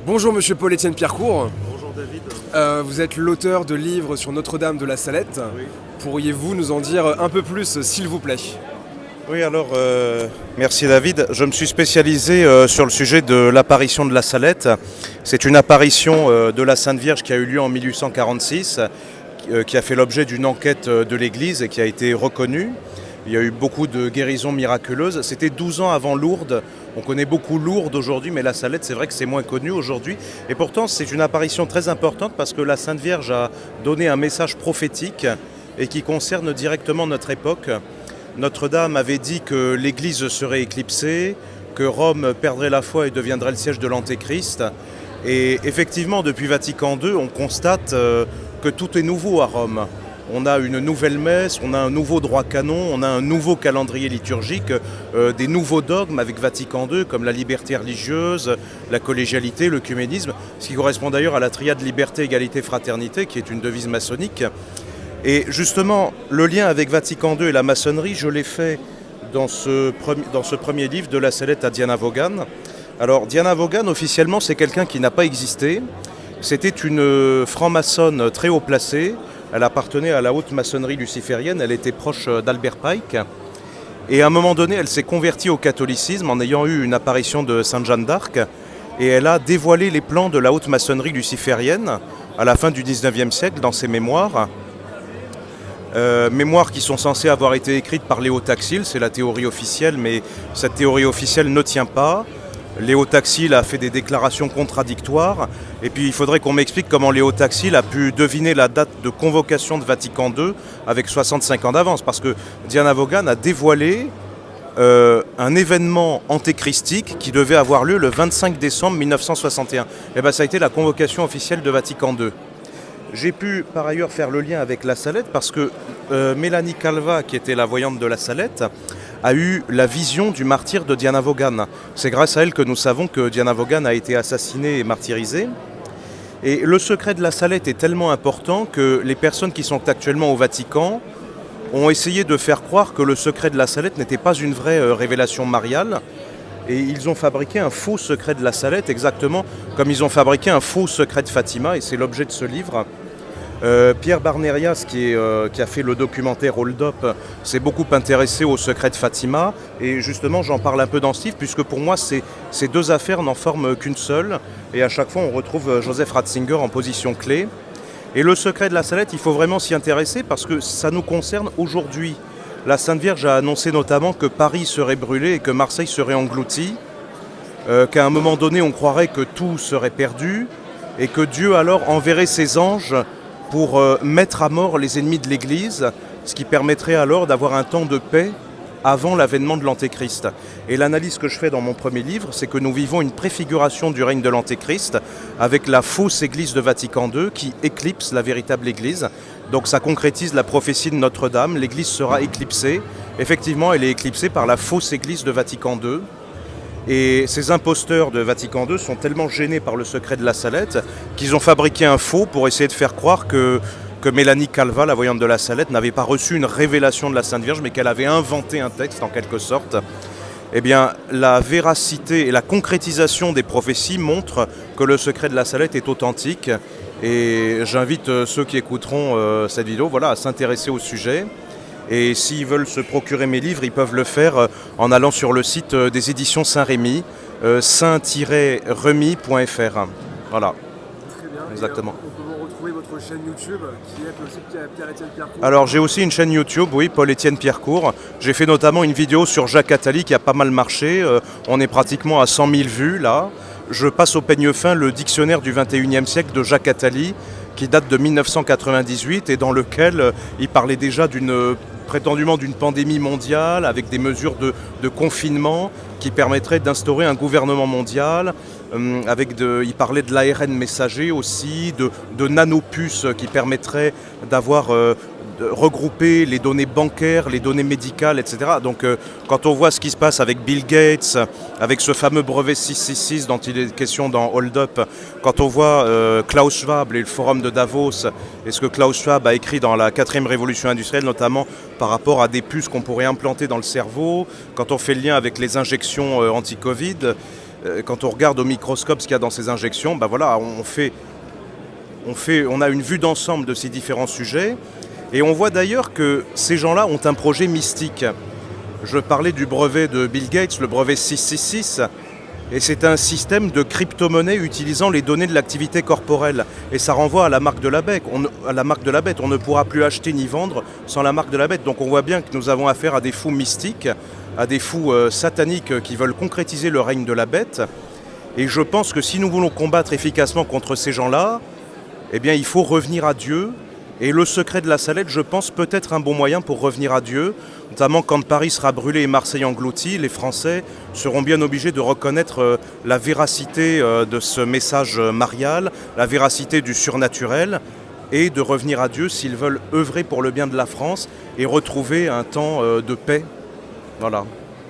Bonjour Monsieur Paul-Étienne Pierrecourt. Bonjour David. Vous êtes l'auteur de livres sur Notre-Dame de la Salette. Oui. Pourriez-vous nous en dire un peu plus, s'il vous plaît? Oui, alors, merci David. Je me suis spécialisé sur le sujet de l'apparition de la Salette. C'est une apparition de la Sainte Vierge qui a eu lieu en 1846, qui a fait l'objet d'une enquête de l'Église et qui a été reconnue. Il y a eu beaucoup de guérisons miraculeuses. C'était 12 ans avant Lourdes. On connaît beaucoup Lourdes aujourd'hui, mais la Salette, c'est vrai que c'est moins connu aujourd'hui. Et pourtant, c'est une apparition très importante parce que la Sainte Vierge a donné un message prophétique et qui concerne directement notre époque. Notre-Dame avait dit que l'Église serait éclipsée, que Rome perdrait la foi et deviendrait le siège de l'Antéchrist. Et effectivement, depuis Vatican II, on constate que tout est nouveau à Rome. On a une nouvelle messe, on a un nouveau droit canon, on a un nouveau calendrier liturgique, des nouveaux dogmes avec Vatican II, comme la liberté religieuse, la collégialité, l'œcuménisme, ce qui correspond d'ailleurs à la triade liberté, égalité, fraternité, qui est une devise maçonnique. Et justement, le lien avec Vatican II et la maçonnerie, je l'ai fait dans ce premier livre, De la Salette à Diana Vaughan. Alors, Diana Vaughan, officiellement, c'est quelqu'un qui n'a pas existé. C'était une franc-maçonne très haut placée. Elle appartenait à la haute maçonnerie luciférienne, elle était proche d'Albert Pike. Et à un moment donné, elle s'est convertie au catholicisme en ayant eu une apparition de Sainte Jeanne d'Arc. Et elle a dévoilé les plans de la haute maçonnerie luciférienne à la fin du 19e siècle dans ses mémoires. Mémoires qui sont censées avoir été écrites par Léo Taxil, c'est la théorie officielle, mais cette théorie officielle ne tient pas. Léo Taxil a fait des déclarations contradictoires, et puis il faudrait qu'on m'explique comment Léo Taxil a pu deviner la date de convocation de Vatican II avec 65 ans d'avance, parce que Diana Vaughan a dévoilé un événement antéchristique qui devait avoir lieu le 25 décembre 1961. Et bien ça a été la convocation officielle de Vatican II. J'ai pu par ailleurs faire le lien avec la Salette parce que Mélanie Calva, qui était la voyante de la Salette, a eu la vision du martyre de Diana Vaughan. C'est grâce à elle que nous savons que Diana Vaughan a été assassinée et martyrisée. Et le secret de la Salette est tellement important que les personnes qui sont actuellement au Vatican ont essayé de faire croire que le secret de la Salette n'était pas une vraie révélation mariale. Et ils ont fabriqué un faux secret de la Salette, exactement comme ils ont fabriqué un faux secret de Fatima, et c'est l'objet de ce livre. Pierre Barnerias, qui a fait le documentaire Hold Up, s'est beaucoup intéressé au secret de Fatima, et justement j'en parle un peu dans ce livre, puisque pour moi ces deux affaires n'en forment qu'une seule, et à chaque fois on retrouve Joseph Ratzinger en position clé. Et le secret de la Salette, il faut vraiment s'y intéresser parce que ça nous concerne aujourd'hui. La Sainte Vierge a annoncé notamment que Paris serait brûlé et que Marseille serait englouti, qu'à un moment donné on croirait que tout serait perdu, et que Dieu alors enverrait ses anges pour mettre à mort les ennemis de l'Église, ce qui permettrait alors d'avoir un temps de paix avant l'avènement de l'Antéchrist. Et l'analyse que je fais dans mon premier livre, c'est que nous vivons une préfiguration du règne de l'Antéchrist avec la fausse Église de Vatican II qui éclipse la véritable Église. Donc ça concrétise la prophétie de Notre-Dame, l'Église sera éclipsée. Effectivement, elle est éclipsée par la fausse Église de Vatican II. Et ces imposteurs de Vatican II sont tellement gênés par le secret de la Salette qu'ils ont fabriqué un faux pour essayer de faire croire que Mélanie Calva, la voyante de la Salette, n'avait pas reçu une révélation de la Sainte Vierge, mais qu'elle avait inventé un texte en quelque sorte. Eh bien, la véracité et la concrétisation des prophéties montrent que le secret de la Salette est authentique. Et j'invite ceux qui écouteront cette vidéo à s'intéresser au sujet. Et s'ils veulent se procurer mes livres, ils peuvent le faire en allant sur le site des éditions Saint-Rémy, saint-remy.fr. Voilà. Très bien. Exactement. On peut retrouver votre chaîne YouTube qui est aussi Pierre-Étienne Pierrecourt. Alors j'ai aussi une chaîne YouTube, oui, Paul-Étienne Pierrecourt. J'ai fait notamment une vidéo sur Jacques Attali qui a pas mal marché. On est pratiquement à 100 000 vues là. Je passe au peigne fin le dictionnaire du 21e siècle de Jacques Attali qui date de 1998 et dans lequel il parlait déjà prétendument d'une pandémie mondiale avec des mesures de confinement qui permettraient d'instaurer un gouvernement mondial. Il parlait de l'ARN messager aussi, de nanopuces qui permettraient d'avoir regrouper les données bancaires, les données médicales, etc. Donc quand on voit ce qui se passe avec Bill Gates, avec ce fameux brevet 666 dont il est question dans Hold Up, quand on voit Klaus Schwab et le forum de Davos, et ce que Klaus Schwab a écrit dans la 4e révolution industrielle, notamment par rapport à des puces qu'on pourrait implanter dans le cerveau, quand on fait le lien avec les injections anti-Covid, quand on regarde au microscope ce qu'il y a dans ces injections, ben voilà, on a une vue d'ensemble de ces différents sujets. Et on voit d'ailleurs que ces gens-là ont un projet mystique. Je parlais du brevet de Bill Gates, le brevet 666, et c'est un système de crypto-monnaie utilisant les données de l'activité corporelle. Et ça renvoie à la marque de la bête. On ne pourra plus acheter ni vendre sans la marque de la bête. Donc on voit bien que nous avons affaire à des fous mystiques, à des fous sataniques qui veulent concrétiser le règne de la bête. Et je pense que si nous voulons combattre efficacement contre ces gens-là, eh bien il faut revenir à Dieu. Et le secret de la Salette, je pense, peut être un bon moyen pour revenir à Dieu, notamment quand Paris sera brûlé et Marseille englouti, les Français seront bien obligés de reconnaître la véracité de ce message marial, la véracité du surnaturel, et de revenir à Dieu s'ils veulent œuvrer pour le bien de la France et retrouver un temps de paix. Voilà.